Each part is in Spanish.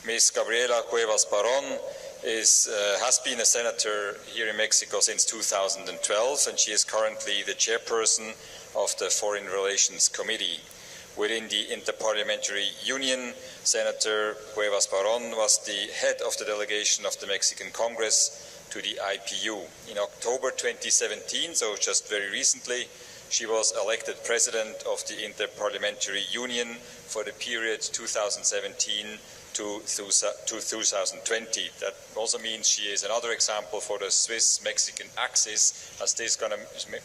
Ms. Gabriela Cuevas has been a senator here in Mexico since 2012, and she is currently the chairperson of the Foreign Relations Committee. Within the Interparliamentary Union, Senator Cuevas was the head of the delegation of the Mexican Congress to the IPU. In October 2017, so just very recently, she was elected president of the Interparliamentary Union for the period 2017 to 2020. That also means she is another example for the Swiss-Mexican axis, as this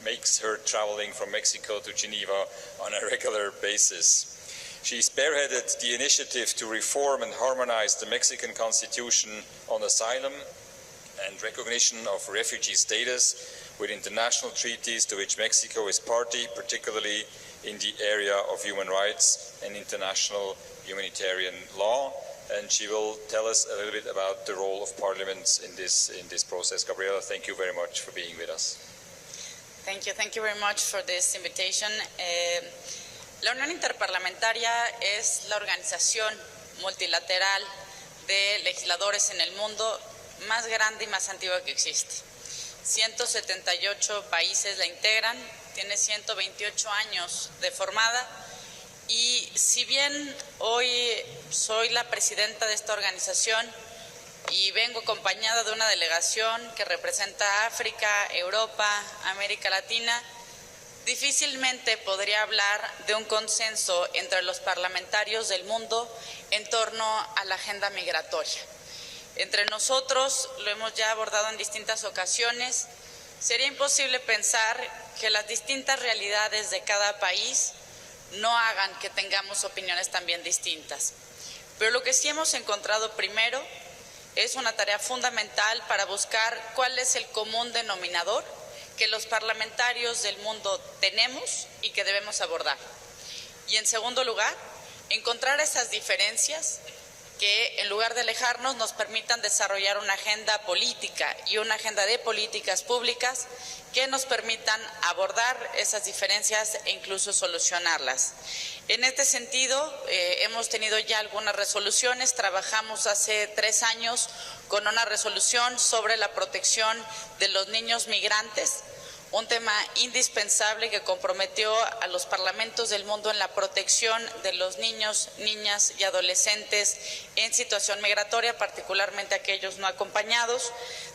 makes her traveling from Mexico to Geneva on a regular basis. She spearheaded the initiative to reform and harmonize the Mexican Constitution on asylum and recognition of refugee status with international treaties to which Mexico is party, particularly in the area of human rights and international humanitarian law. And she will tell us a little bit about the role of parliaments in this process. Gabriela, thank you very much for being with us. Thank you very much for this invitation. La Unión Interparlamentaria es la organización multilateral de legisladores en el mundo más grande y más antigua que existe. 178 países la integran, tiene 128 años de formada. Y si bien hoy soy la presidenta de esta organización y vengo acompañada de una delegación que representa a África, Europa, América Latina, difícilmente podría hablar de un consenso entre los parlamentarios del mundo en torno a la agenda migratoria. Entre nosotros, lo hemos ya abordado en distintas ocasiones, sería imposible pensar que las distintas realidades de cada país no hagan que tengamos opiniones también distintas. Pero lo que sí hemos encontrado primero es una tarea fundamental para buscar cuál es el común denominador que los parlamentarios del mundo tenemos y que debemos abordar. Y en segundo lugar, encontrar esas diferencias que en lugar de alejarnos nos permitan desarrollar una agenda política y una agenda de políticas públicas que nos permitan abordar esas diferencias e incluso solucionarlas. En este sentido, hemos tenido ya algunas resoluciones. Trabajamos hace 3 años con una resolución sobre la protección de los niños migrantes, un tema indispensable que comprometió a los parlamentos del mundo en la protección de los niños, niñas y adolescentes en situación migratoria, particularmente aquellos no acompañados.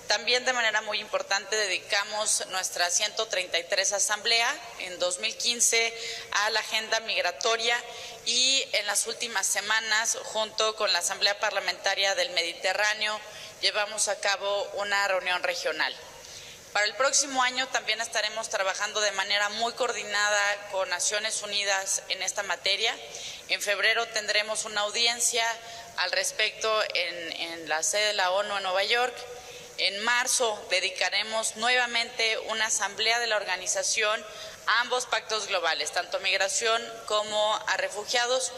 También de manera muy importante dedicamos nuestra 133 asamblea en 2015 a la agenda migratoria y en las últimas semanas, junto con la Asamblea Parlamentaria del Mediterráneo, llevamos a cabo una reunión regional. Para el próximo año también estaremos trabajando de manera muy coordinada con Naciones Unidas en esta materia. En febrero tendremos una audiencia al respecto en la sede de la ONU en Nueva York. En marzo dedicaremos nuevamente una asamblea de la organización a ambos pactos globales, tanto a migración como a refugiados.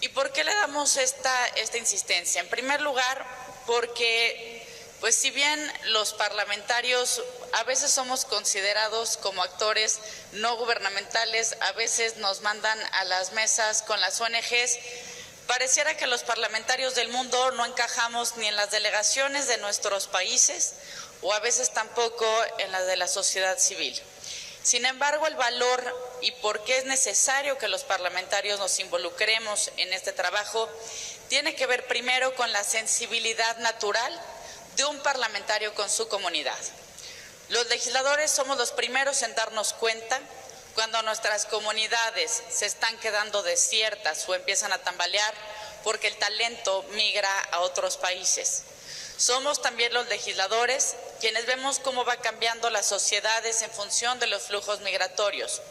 ¿Y por qué le damos esta insistencia? En primer lugar, porque pues si bien los parlamentarios a veces somos considerados como actores no gubernamentales, a veces nos mandan a las mesas con las ONGs, pareciera que los parlamentarios del mundo no encajamos ni en las delegaciones de nuestros países o a veces tampoco en las de la sociedad civil. Sin embargo, el valor y por qué es necesario que los parlamentarios nos involucremos en este trabajo tiene que ver primero con la sensibilidad natural de un parlamentario con su comunidad. Los legisladores somos los primeros en darnos cuenta cuando nuestras comunidades se están quedando desiertas o empiezan a tambalear porque el talento migra a otros países. Somos también los legisladores quienes vemos cómo va cambiando las sociedades en función de los flujos migratorios.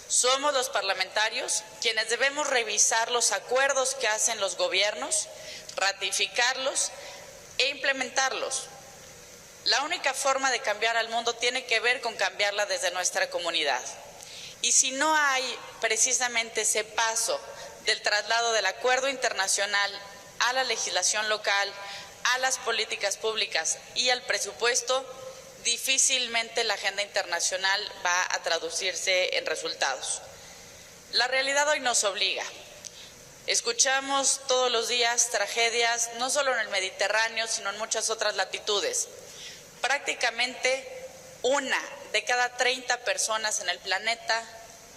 Somos los parlamentarios quienes debemos revisar los acuerdos que hacen los gobiernos, ratificarlos e implementarlos. La única forma de cambiar al mundo tiene que ver con cambiarla desde nuestra comunidad. Y si no hay precisamente ese paso del traslado del acuerdo internacional a la legislación local, a las políticas públicas y al presupuesto, difícilmente la agenda internacional va a traducirse en resultados. La realidad hoy nos obliga. Escuchamos todos los días tragedias, no solo en el Mediterráneo, sino en muchas otras latitudes. Prácticamente 1 de cada 30 personas en el planeta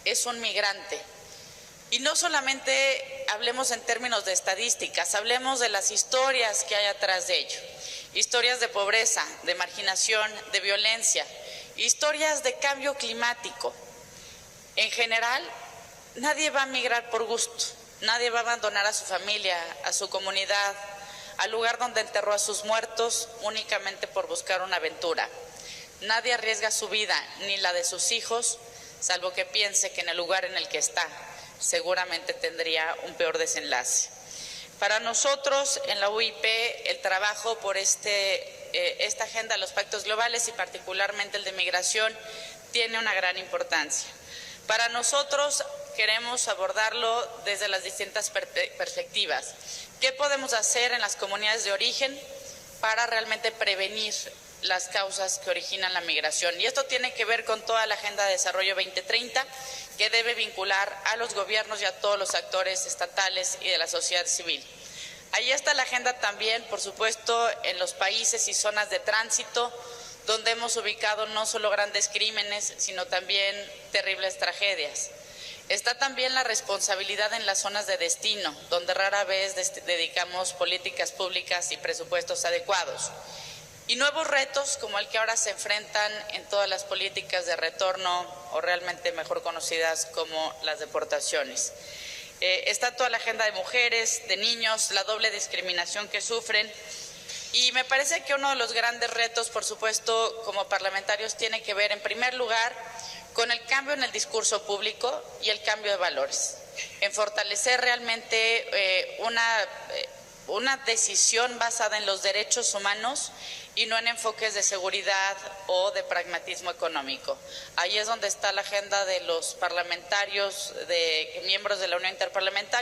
es un migrante. Y no solamente hablemos en términos de estadísticas, hablemos de las historias que hay atrás de ello. Historias de pobreza, de marginación, de violencia, historias de cambio climático. En general, nadie va a migrar por gusto, nadie va a abandonar a su familia, a su comunidad, al lugar donde enterró a sus muertos únicamente por buscar una aventura. Nadie arriesga su vida ni la de sus hijos, salvo que piense que en el lugar en el que está seguramente tendría un peor desenlace. Para nosotros en la UIP el trabajo por esta agenda de los pactos globales y particularmente el de migración tiene una gran importancia. Para nosotros queremos abordarlo desde las distintas perspectivas. ¿Qué podemos hacer en las comunidades de origen para realmente prevenir las causas que originan la migración? Y esto tiene que ver con toda la Agenda de Desarrollo 2030, que debe vincular a los gobiernos y a todos los actores estatales y de la sociedad civil. Ahí está la agenda también, por supuesto, en los países y zonas de tránsito, donde hemos ubicado no solo grandes crímenes, sino también terribles tragedias. Está también la responsabilidad en las zonas de destino, donde rara vez dedicamos políticas públicas y presupuestos adecuados. Y nuevos retos como el que ahora se enfrentan en todas las políticas de retorno o realmente mejor conocidas como las deportaciones. Está toda la agenda de mujeres, de niños, la doble discriminación que sufren. Y me parece que uno de los grandes retos, por supuesto, como parlamentarios, tiene que ver, en primer lugar, con el cambio en el discurso público y el cambio de valores, en fortalecer realmente una decisión basada en los derechos humanos y no en enfoques de seguridad o de pragmatismo económico. Ahí es donde está la agenda de los parlamentarios, de miembros de la Unión Interparlamentaria.